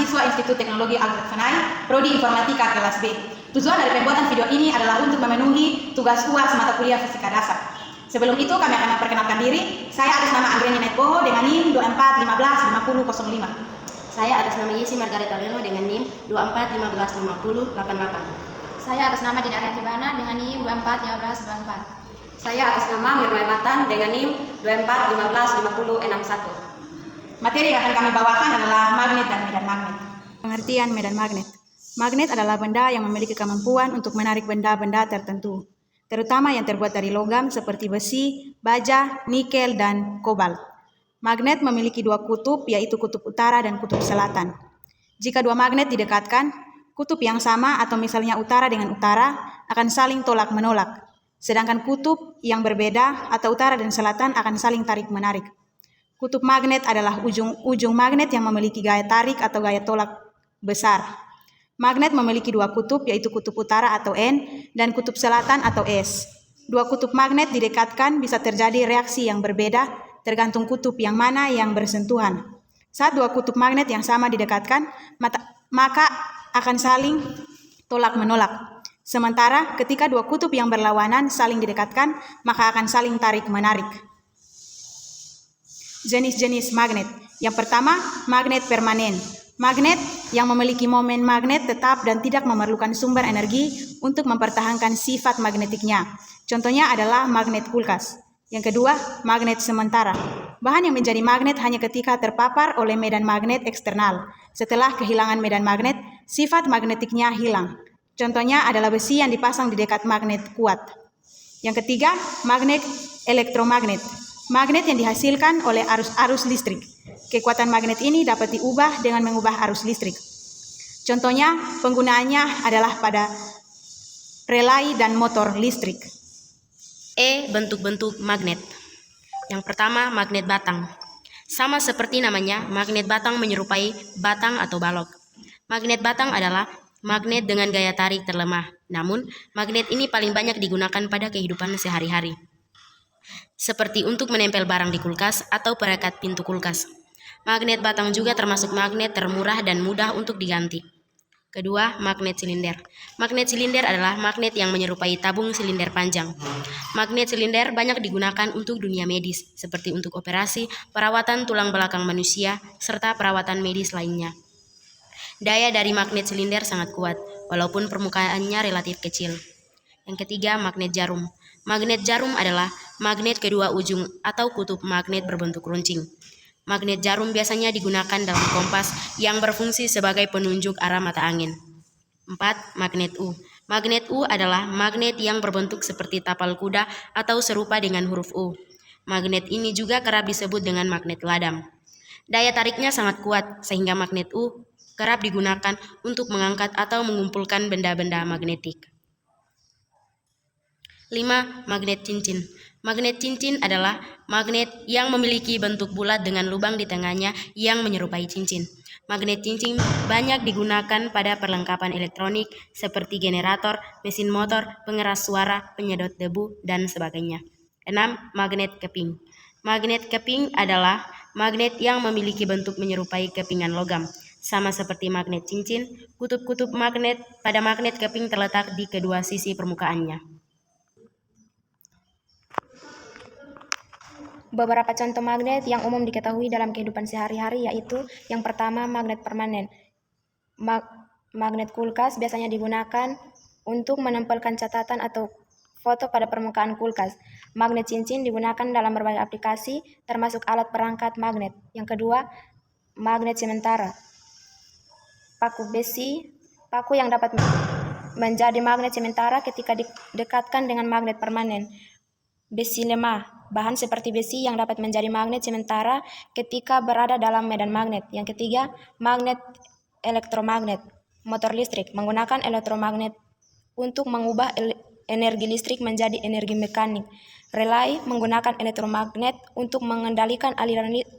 mahasiswa Institut Teknologi Albert Fanai, Prodi Informatika kelas B. Tujuan dari pembuatan video ini adalah untuk memenuhi tugas UAS mata kuliah Fisika Dasar. Sebelum itu kami akan memperkenalkan diri. Saya atas nama Anggreni Netboho dengan NIM 24155005. Saya atas nama Yesi Margareta Lelo dengan NIM 24155088. Saya atas nama Dina Ratibana dengan NIM 241594. Saya atas nama Mirna Matan dengan NIM 24155061. Materi yang akan kami bawakan adalah magnet dan medan magnet. Pengertian medan magnet. Magnet adalah benda yang memiliki kemampuan untuk menarik benda-benda tertentu, terutama yang terbuat dari logam seperti besi, baja, nikel, dan kobalt. Magnet memiliki dua kutub, yaitu kutub utara dan kutub selatan. Jika dua magnet didekatkan, kutub yang sama atau misalnya utara dengan utara akan saling tolak-menolak. Sedangkan kutub yang berbeda atau utara dan selatan akan saling tarik-menarik. Kutub magnet adalah ujung magnet yang memiliki gaya tarik atau gaya tolak besar. Magnet memiliki dua kutub, yaitu kutub utara atau N dan kutub selatan atau S. Dua kutub magnet didekatkan bisa terjadi reaksi yang berbeda tergantung kutub yang mana yang bersentuhan. Saat dua kutub magnet yang sama didekatkan, maka akan saling tolak-menolak. Sementara ketika dua kutub yang berlawanan saling didekatkan, maka akan saling tarik-menarik. Jenis-jenis magnet. Yang pertama, magnet permanen. Magnet yang memiliki momen magnet tetap dan tidak memerlukan sumber energi untuk mempertahankan sifat magnetiknya. Contohnya adalah magnet kulkas. Yang kedua, magnet sementara. Bahan yang menjadi magnet hanya ketika terpapar oleh medan magnet eksternal. Setelah kehilangan medan magnet, sifat magnetiknya hilang. Contohnya adalah besi yang dipasang di dekat magnet kuat. Yang ketiga, magnet elektromagnet. Magnet yang dihasilkan oleh arus listrik. Kekuatan magnet ini dapat diubah dengan mengubah arus listrik. Contohnya, penggunaannya adalah pada relay dan motor listrik. Bentuk-bentuk magnet. Yang pertama, magnet batang. Sama seperti namanya, magnet batang menyerupai batang atau balok. Magnet batang adalah magnet dengan gaya tarik terlemah. Namun, magnet ini paling banyak digunakan pada kehidupan sehari-hari, seperti untuk menempel barang di kulkas atau perekat pintu kulkas. Magnet batang juga termasuk magnet termurah dan mudah untuk diganti. Kedua, magnet silinder. Magnet silinder adalah magnet yang menyerupai tabung silinder panjang. Magnet silinder banyak digunakan untuk dunia medis, seperti untuk operasi, perawatan tulang belakang manusia, serta perawatan medis lainnya. Daya dari magnet silinder sangat kuat, walaupun permukaannya relatif kecil. Yang ketiga, magnet jarum. Magnet jarum adalah magnet kedua ujung atau kutub magnet berbentuk runcing. Magnet jarum biasanya digunakan dalam kompas yang berfungsi sebagai penunjuk arah mata angin. 4. Magnet U. Magnet U adalah magnet yang berbentuk seperti tapal kuda atau serupa dengan huruf U. Magnet ini juga kerap disebut dengan magnet ladang. Daya tariknya sangat kuat sehingga magnet U kerap digunakan untuk mengangkat atau mengumpulkan benda-benda magnetik. 5. Magnet cincin. Magnet cincin adalah magnet yang memiliki bentuk bulat dengan lubang di tengahnya yang menyerupai cincin. Magnet cincin banyak digunakan pada perlengkapan elektronik seperti generator, mesin motor, pengeras suara, penyedot debu, dan sebagainya. 6. Magnet keping. Magnet keping adalah magnet yang memiliki bentuk menyerupai kepingan logam. Sama seperti magnet cincin, kutub-kutub magnet pada magnet keping terletak di kedua sisi permukaannya. Beberapa contoh magnet yang umum diketahui dalam kehidupan sehari-hari yaitu yang pertama, magnet permanen. Magnet kulkas biasanya digunakan untuk menempelkan catatan atau foto pada permukaan kulkas. Magnet cincin digunakan dalam berbagai aplikasi termasuk alat perangkat magnet. Yang kedua, magnet sementara. Paku yang dapat menjadi magnet sementara ketika didekatkan dengan magnet permanen. Besi lemah. Bahan seperti besi yang dapat menjadi magnet sementara ketika berada dalam medan magnet. Yang ketiga, magnet elektromagnet. Motor listrik menggunakan elektromagnet untuk mengubah energi listrik menjadi energi mekanik. Relay menggunakan elektromagnet untuk mengendalikan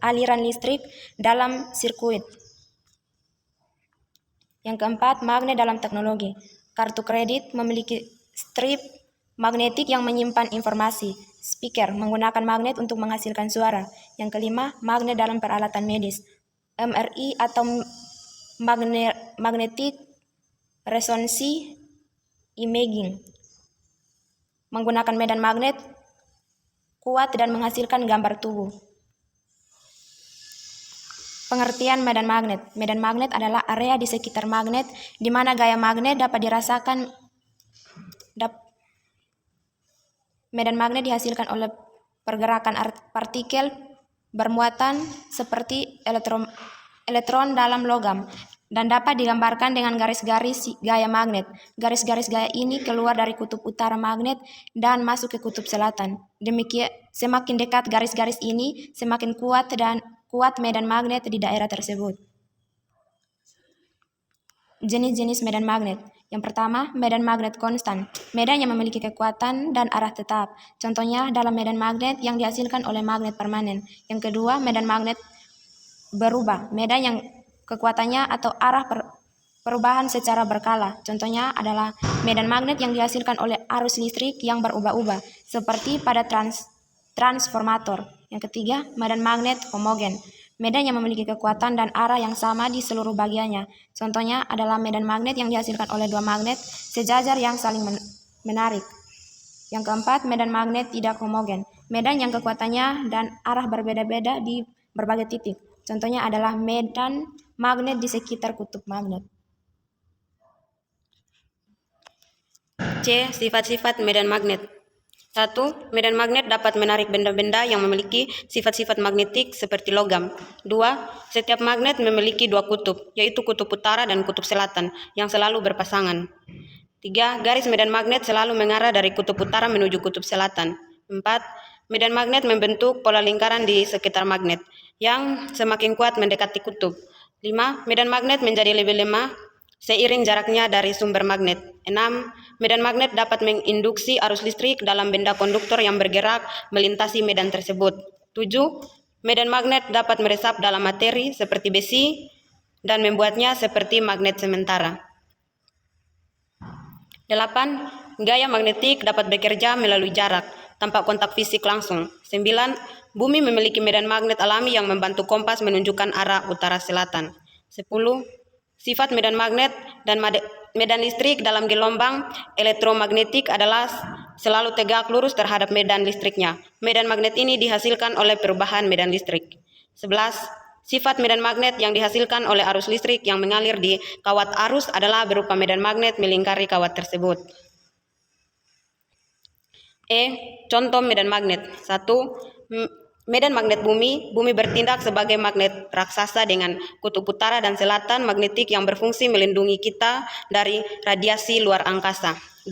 aliran listrik dalam sirkuit. Yang keempat, magnet dalam teknologi. Kartu kredit memiliki strip magnetik yang menyimpan informasi. Speaker menggunakan magnet untuk menghasilkan suara. Yang kelima, magnet dalam peralatan medis. MRI atau magnetic resonance imaging menggunakan medan magnet kuat dan menghasilkan gambar tubuh. Pengertian medan magnet. Medan magnet adalah area di sekitar magnet di mana gaya magnet dapat dirasakan. Medan magnet dihasilkan oleh pergerakan partikel bermuatan seperti elektron dalam logam dan dapat digambarkan dengan garis-garis gaya magnet. Garis-garis gaya ini keluar dari kutub utara magnet dan masuk ke kutub selatan. Demikian, semakin dekat garis-garis ini, semakin kuat medan magnet di daerah tersebut. Jenis-jenis medan magnet. Yang pertama, medan magnet konstan. Medan yang memiliki kekuatan dan arah tetap. Contohnya dalam medan magnet yang dihasilkan oleh magnet permanen. Yang kedua, medan magnet berubah. Medan yang kekuatannya atau arah perubahan secara berkala. Contohnya adalah medan magnet yang dihasilkan oleh arus listrik yang berubah-ubah, seperti pada transformator. Yang ketiga, medan magnet homogen. Medan yang memiliki kekuatan dan arah yang sama di seluruh bagiannya. Contohnya adalah medan magnet yang dihasilkan oleh dua magnet sejajar yang saling menarik. Yang keempat, medan magnet tidak homogen. Medan yang kekuatannya dan arah berbeda-beda di berbagai titik. Contohnya adalah medan magnet di sekitar kutub magnet. C. Sifat-sifat medan magnet. 1. Medan magnet dapat menarik benda-benda yang memiliki sifat-sifat magnetik seperti logam. 2. Setiap magnet memiliki dua kutub, yaitu kutub utara dan kutub selatan, yang selalu berpasangan. 3. Garis medan magnet selalu mengarah dari kutub utara menuju kutub selatan. 4. Medan magnet membentuk pola lingkaran di sekitar magnet, yang semakin kuat mendekati kutub. 5. Medan magnet menjadi lebih lemah seiring jaraknya dari sumber magnet. 6. Medan magnet dapat menginduksi arus listrik dalam benda konduktor yang bergerak melintasi medan tersebut. 7. Medan magnet dapat meresap dalam materi seperti besi dan membuatnya seperti magnet sementara. 8. Gaya magnetik dapat bekerja melalui jarak, tanpa kontak fisik langsung. 9. Bumi memiliki medan magnet alami yang membantu kompas menunjukkan arah utara-selatan. 10. Sifat medan magnet dan medan listrik dalam gelombang elektromagnetik adalah selalu tegak lurus terhadap medan listriknya. Medan magnet ini dihasilkan oleh perubahan medan listrik. 11. Sifat medan magnet yang dihasilkan oleh arus listrik yang mengalir di kawat arus adalah berupa medan magnet melingkari kawat tersebut. Contoh medan magnet. 1. Medan magnet bumi. Bumi bertindak sebagai magnet raksasa dengan kutub utara dan selatan magnetik yang berfungsi melindungi kita dari radiasi luar angkasa. 2.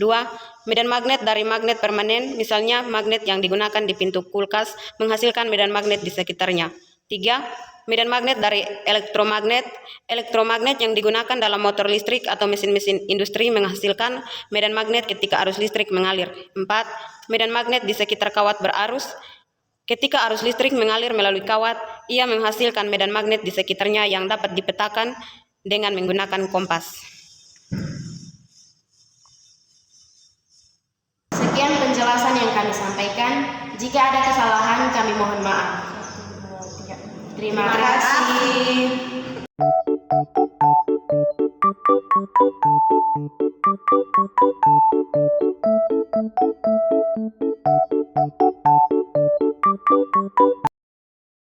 Medan magnet dari magnet permanen, misalnya magnet yang digunakan di pintu kulkas, menghasilkan medan magnet di sekitarnya. 3. Medan magnet dari elektromagnet. Elektromagnet yang digunakan dalam motor listrik atau mesin-mesin industri menghasilkan medan magnet ketika arus listrik mengalir. 4. Medan magnet di sekitar kawat berarus. Ketika arus listrik mengalir melalui kawat, ia menghasilkan medan magnet di sekitarnya yang dapat dipetakan dengan menggunakan kompas. Sekian penjelasan yang kami sampaikan. Jika ada kesalahan, kami mohon maaf. Terima kasih.